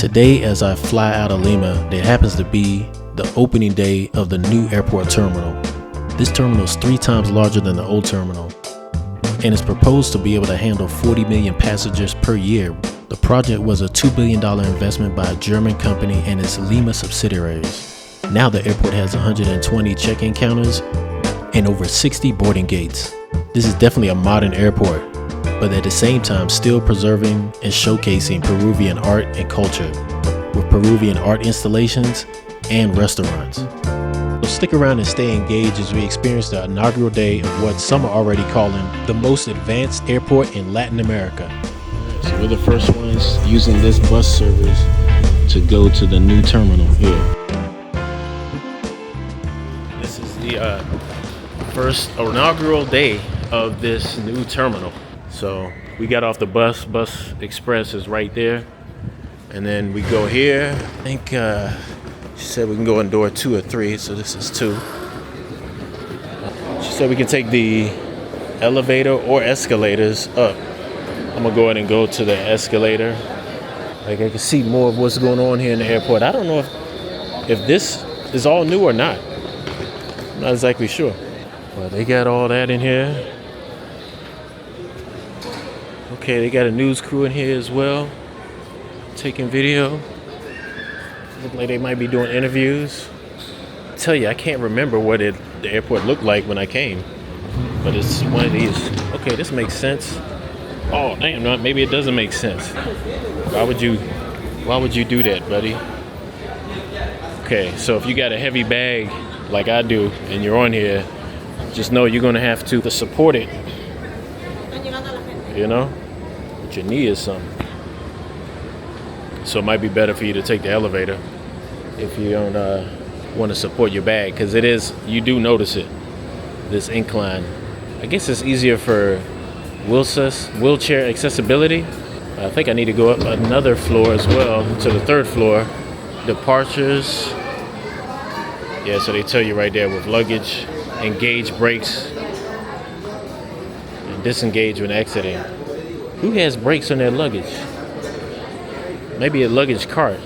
Today, as I fly out of Lima, it happens to be the opening day of the new airport terminal. This terminal is 3 times larger than the old terminal, and is proposed to be able to handle 40 million passengers per year. The project was a $2 billion investment by a German company and its Lima subsidiaries. Now the airport has 120 check-in counters and over 60 boarding gates. This is definitely a modern airport, but at the same time still preserving and showcasing Peruvian art and culture, with Peruvian art installations and restaurants. So stick around and stay engaged as we experience the inaugural day of what some are already calling the most advanced airport in Latin America. So we're the first ones using this bus service to go to the new terminal here. This is the first inaugural day of this new terminal. So we got off the bus express is right there, and then we go here. I think she said we can go in door 2 or 3, so this is 2. She said we can take the elevator or escalators up. I'm gonna go ahead and go to the escalator. Like, I can see more of what's going on here in the airport. I don't know if this is all new or not. I'm not exactly sure, but they got all that in here. Okay, they got a news crew in here as well, taking video. Look like they might be doing interviews. I tell you, I can't remember what the airport looked like when I came, but it's one of these. Okay, this makes sense. Oh, damn, no, maybe it doesn't make sense. Why would you do that, buddy? Okay, so if you got a heavy bag like I do and you're on here, just know you're gonna have to support it, you know, with your knee or something. So it might be better for you to take the elevator if you don't want to support your bag, because you do notice it, this incline. I guess it's easier for wheelchair accessibility. I think I need to go up another floor as well, to the 3rd floor. Departures. Yeah, so they tell you right there with luggage, engage brakes, and disengage when exiting. Who has brakes on their luggage? Maybe a luggage cart.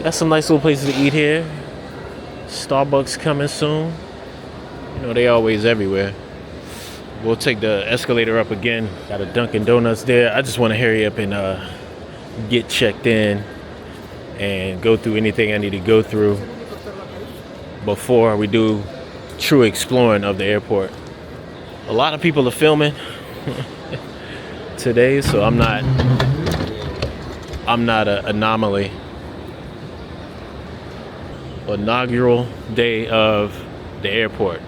Got some nice little places to eat here. Starbucks coming soon. You know, they always everywhere. We'll take the escalator up again. Got a Dunkin' Donuts there. I just want to hurry up and get checked in and go through anything I need to go through before we do true exploring of the airport. A lot of people are filming today, so I'm not an anomaly. Inaugural day of the airport.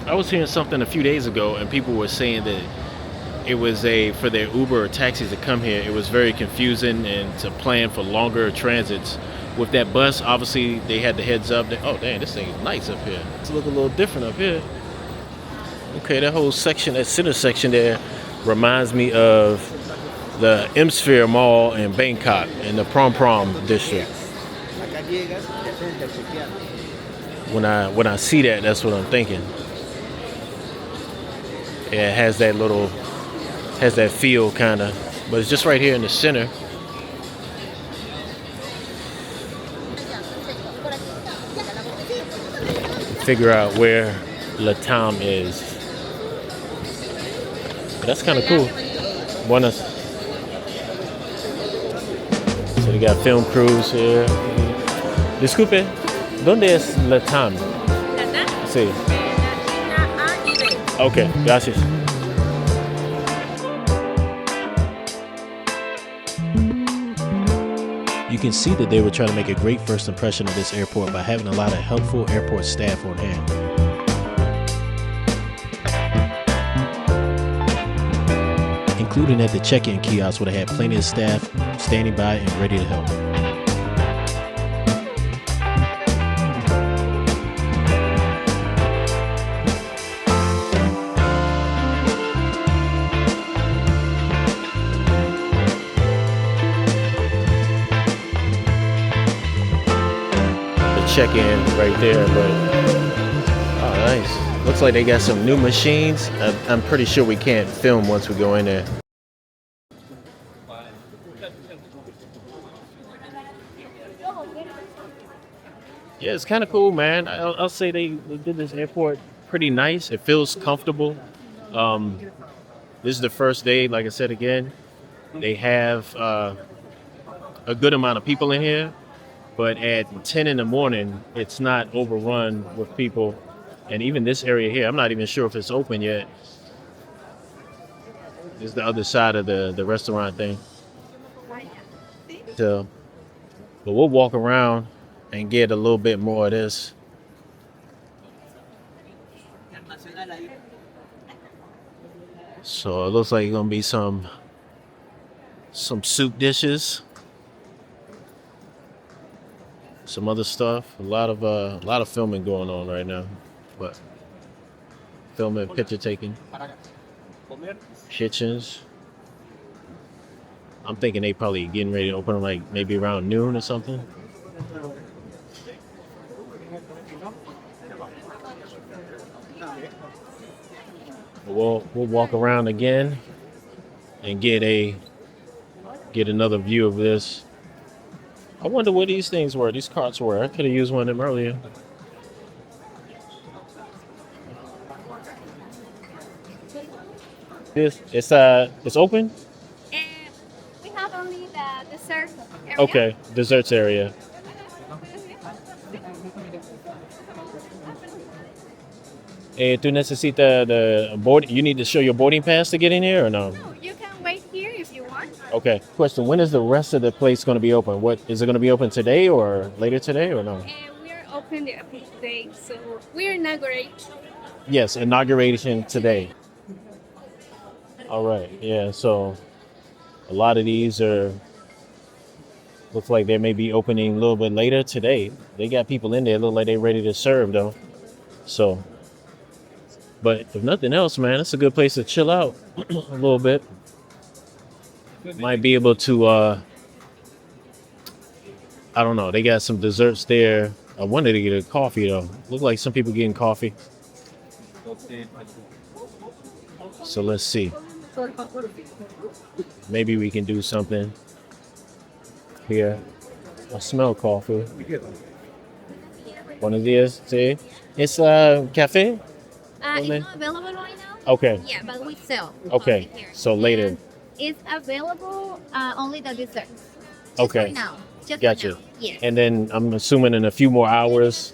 I was hearing something a few days ago, and people were saying that it was for their Uber or taxis to come here, it was very confusing, and to plan for longer transits. With that bus, obviously they had the heads up that, oh dang, this thing is nice up here. It's looking a little different up here. Okay, that whole section, that center section there, reminds me of the M-Sphere Mall in Bangkok, in the Prom district. When I see that, that's what I'm thinking. Yeah, it has that feel kind of, but it's just right here in the center. Figure out where Latam is. But that's kind of cool. So they got film crews here. Disculpe, ¿dónde es Latam? Sí. Okay, gracias. You can see that they were trying to make a great first impression of this airport by having a lot of helpful airport staff on hand. Including at the check-in kiosk where they had plenty of staff standing by and ready to help. Check-in right there, but oh, nice. Looks like they got some new machines. I'm pretty sure we can't film once we go in there. Yeah, it's kind of cool, man. I'll say they did this airport pretty nice. It feels comfortable. Um, this is the first day, like I said again. They have a good amount of people in here, but at 10 in the morning, it's not overrun with people. And even this area here, I'm not even sure if it's open yet. This is the other side of the restaurant thing. So, but we'll walk around and get a little bit more of this. So it looks like it's gonna be some soup dishes, some other stuff. A lot of filming going on right now, but filming, picture taking, kitchens. I'm thinking they probably getting ready to open like maybe around noon or something. We'll walk around again and get another view of this. I wonder what these things were. These carts were. I could have used one of them earlier. It's open. And we have only the dessert area. Okay, desserts area. ¿Tú necesitas the board? You need to show your boarding pass to get in here or no? No, you can wait here if you want. Okay. Question: when is the rest of the place going to be open? What is it going to be open today or later today or no? And we are open the today, so we are inaugurate. Yes, inauguration today. All right. Yeah. So a lot of these are looks like they may be opening a little bit later today. They got people in there. Look like they're ready to serve though. So, but if nothing else, man, it's a good place to chill out a little bit. Might be able to. I don't know. They got some desserts there. I wanted to get a coffee though. Look like some people getting coffee. So let's see. Maybe we can do something here. I smell coffee. Buenos días. Sí. It's cafe? It's not available right now. Okay. Yeah, but we sell. Okay. Here. So later. And it's available only the desserts. Just Okay. For now. Just Gotcha. For now. Yes. And then I'm assuming in a few more hours.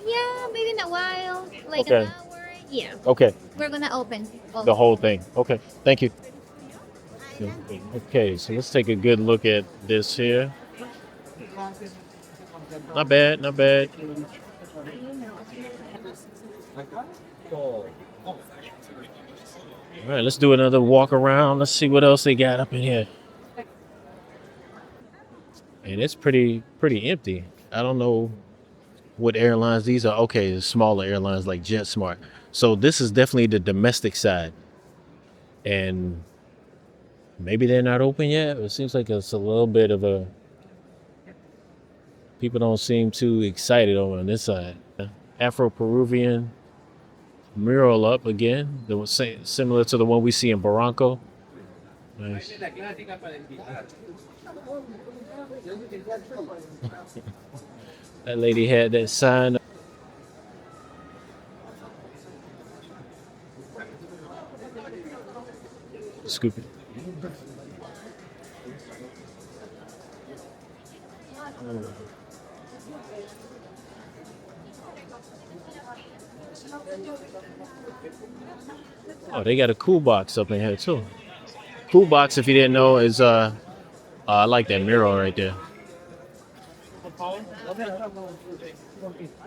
Yeah, maybe in a while, like Okay. an hour. Yeah, Okay. we're gonna open The whole thing. Okay. Thank you. Okay, so let's take a good look at this here. Not bad, not bad. All right, let's do another walk around. Let's see what else they got up in here. And it's pretty empty. I don't know what airlines these are. Okay, the smaller airlines like JetSmart. So this is definitely the domestic side. And maybe they're not open yet. It seems like it's a little bit of a people don't seem too excited over on this side. Afro-Peruvian mural up again. That was similar to the one we see in Barranco. Nice. That lady had that sign. Scoop it. Oh, they got a cool box up in here too. Cool box, if you didn't know, is I like that mural right there.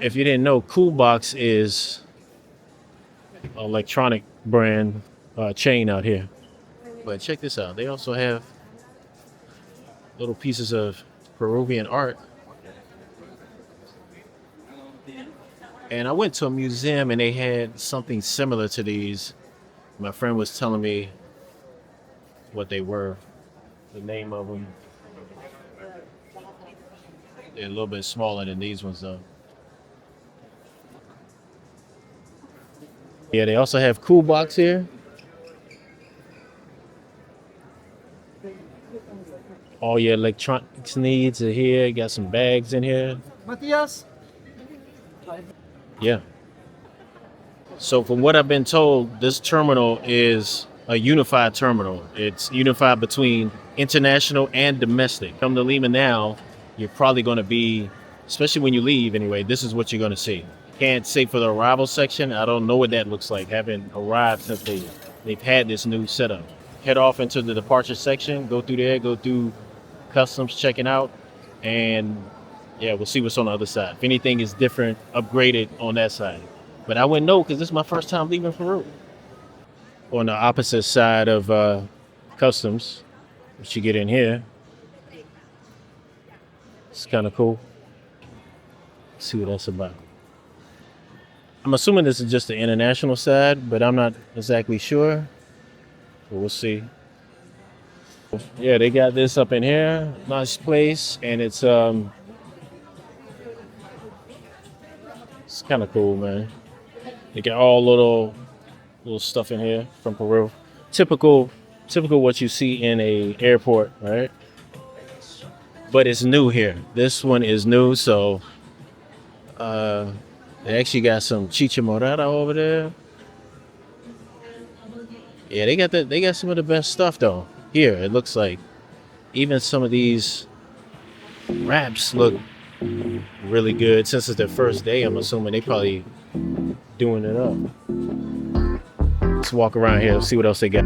If you didn't know, Cool Box is an electronic brand chain out here. But check this out. They also have little pieces of Peruvian art. And I went to a museum and they had something similar to these. My friend was telling me what they were, the name of them. They're a little bit smaller than these ones though. Yeah, they also have Cool Box here. All your electronics needs are here. Got some bags in here. Matias, Yeah. So from what I've been told, this terminal is a unified terminal. It's unified between international and domestic. Come to Lima now, you're probably going to be, especially when you leave anyway, this is what you're going to see. Can't say for the arrival section. I don't know what that looks like. Haven't arrived since they've had this new setup. Head off into the departure section, go through there, go through customs, checking out, and yeah, we'll see what's on the other side. If anything is different, upgraded on that side. But I wouldn't know because this is my first time leaving Peru. On the opposite side of customs, once you get in here, it's kind of cool. Let's see what that's about. I'm assuming this is just the international side, but I'm not exactly sure. But we'll see. Yeah, they got this up in here. Nice place, and it's kind of cool, man. They got all little stuff in here from Peru. Typical what you see in a airport, right? But it's new here. This one is new, so they actually got some chicha morada over there. Yeah, they got some of the best stuff though. Here, it looks like even some of these wraps look really good. Since it's their first day, I'm assuming they probably doing it up. Let's walk around here and see what else they got.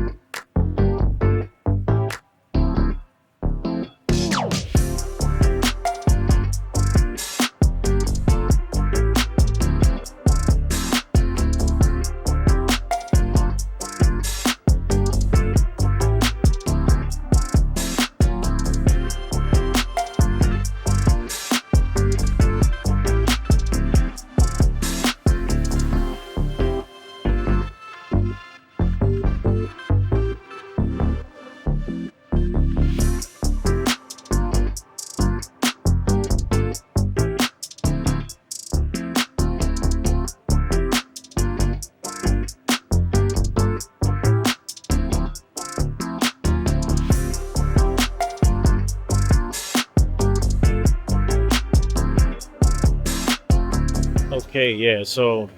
Okay, yeah, so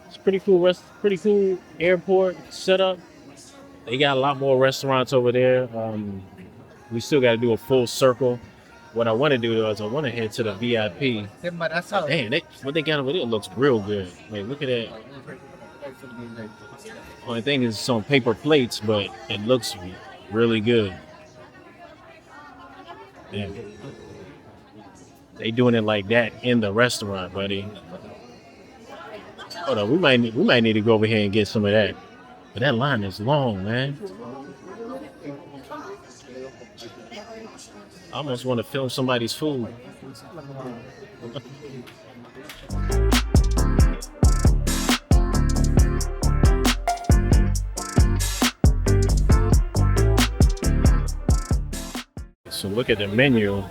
it's pretty cool airport setup. They got a lot more restaurants over there. We still got to do a full circle. What I want to do though is I want to head to the VIP. Damn, what they got over there looks real good. Like, look at that. Only thing is some paper plates, but it looks really good. Damn. They doing it like that in the restaurant, buddy. Hold on, we might need to go over here and get some of that. But that line is long, man. I almost want to film somebody's food. So look at the menu.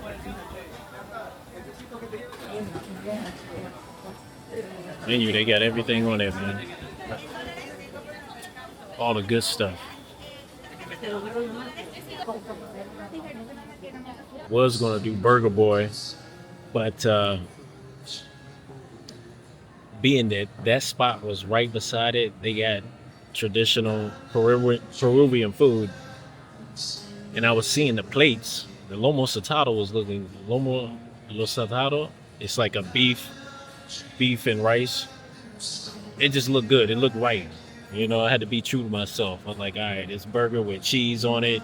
They got everything on it, man. All the good stuff. Was gonna do Burger Boy, but being that spot was right beside it, they got traditional Peruvian food, and I was seeing the plates. The lomo saltado was looking lomo saltado. It's like a beef and rice. It just looked good. It looked right. You know, I had to be true to myself. I'm like, all right, this burger with cheese on it,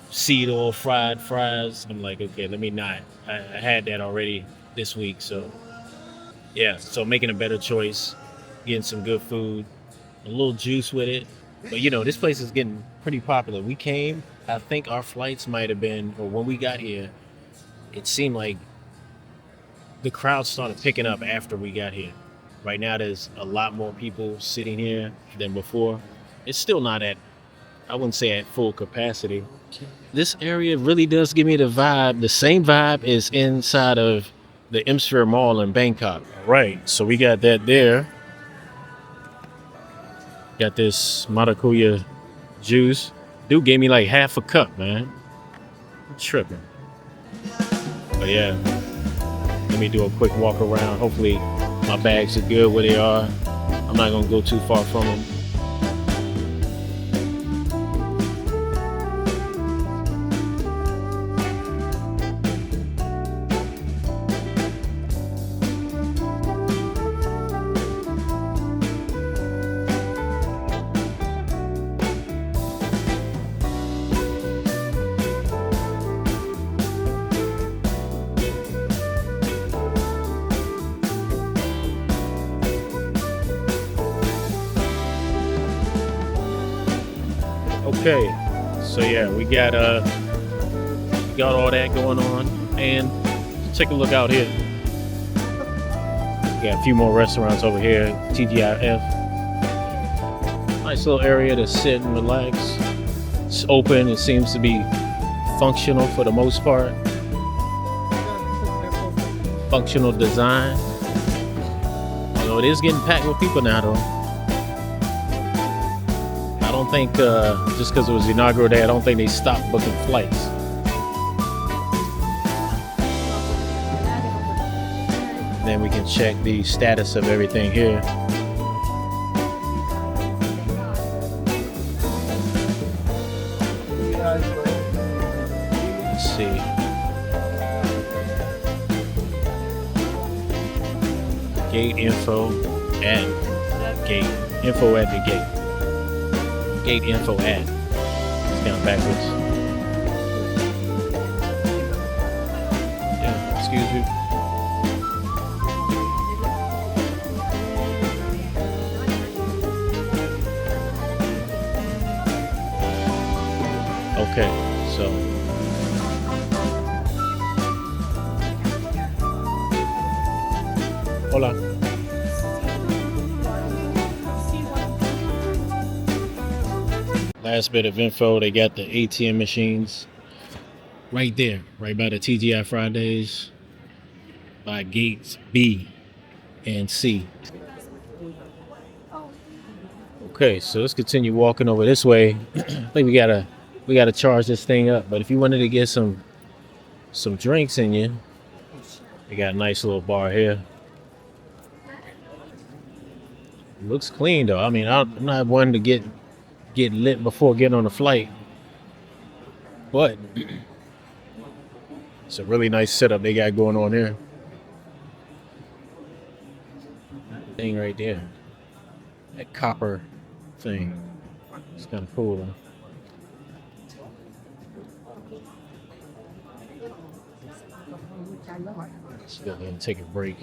seed oil, fried fries. I'm like, okay, let me not. I had that already this week, so yeah. So making a better choice, getting some good food, a little juice with it. But you know, this place is getting pretty popular. We came, I think our flights might have been, or when we got here, it seemed like the crowd started picking up after we got here. Right now, there's a lot more people sitting here than before. It's still not at, I wouldn't say at full capacity. This area really does give me the vibe, the same vibe as inside of the Hemisphere Mall in Bangkok. Right, so we got that there. Got this maracuya juice. Dude gave me like half a cup, man. I'm tripping. But yeah. Let me do a quick walk around. Hopefully my bags are good where they are. I'm not gonna go too far from them. Okay, so yeah, we got all that going on, and take a look out here. We got a few more restaurants over here. TGIF, nice little area to sit and relax. It's open. It seems to be functional for the most part. Functional design. Although it is getting packed with people now, though. I don't think, just because it was the inaugural day, I don't think they stopped booking flights. Then we can check the status of everything here. Let's see. Gate info at gate. Info at the gate. Gate info at. It's down backwards. Yeah, excuse me. Okay, so hola. Last bit of info, they got the ATM machines right there, right by the TGI Fridays, by gates B and C. Okay, so let's continue walking over this way. I think we gotta charge this thing up. But if you wanted to get some drinks in you, they got a nice little bar here. Looks clean though. I mean, I'm not one to get lit before getting on the flight, but it's a really nice setup they got going on here. Thing right there, that copper thing. It's kind of cool though. Let's go ahead and take a break.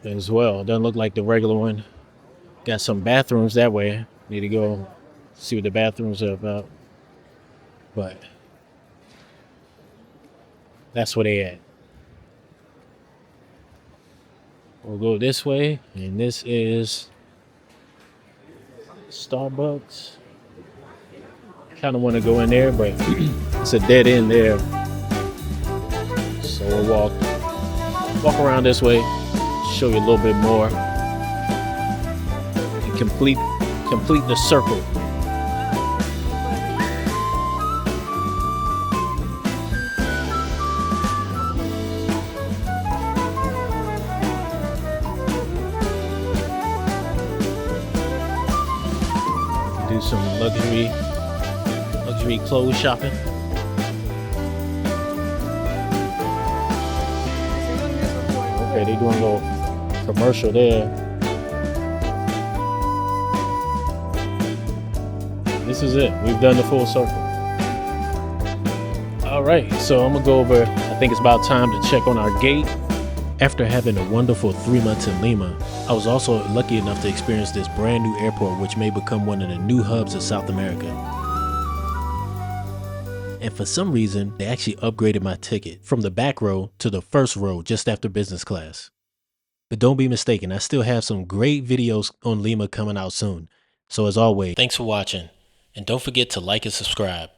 As well, doesn't look like the regular one. Got some bathrooms that way. Need to go see what the bathrooms are about. But that's where they at. We'll go this way, and this is Starbucks. Kind of want to go in there, but it's a dead end there. So we'll walk around this way, show you a little bit more, and complete the circle. Do some luxury clothes shopping. Okay, they doing a little commercial there. This is it. We've done the full circle. All right, so I'm gonna go over. I think it's about time to check on our gate. After having a wonderful 3 months in Lima, I was also lucky enough to experience this brand new airport, which may become one of the new hubs of South America. And for some reason, they actually upgraded my ticket from the back row to the first row just after business class. But don't be mistaken, I still have some great videos on Lima coming out soon. So as always, thanks for watching, and don't forget to like and subscribe.